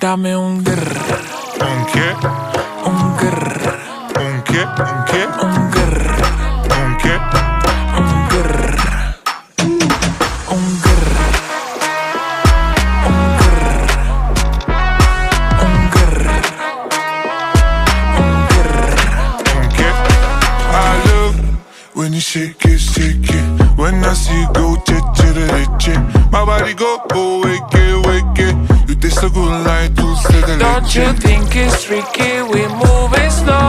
dame un grr. ¿Un qué? Un grr. ¿Un qué? ¿Un qué? Un grr. ¿Un qué? Un grr. Un grr. Un grr. Un grr. Un grr. ¿Un qué? I love when you shake it. When I see you go, che. My body go, wake it. You taste so good like dulce de leche. Don't you think it's tricky? We moving slow.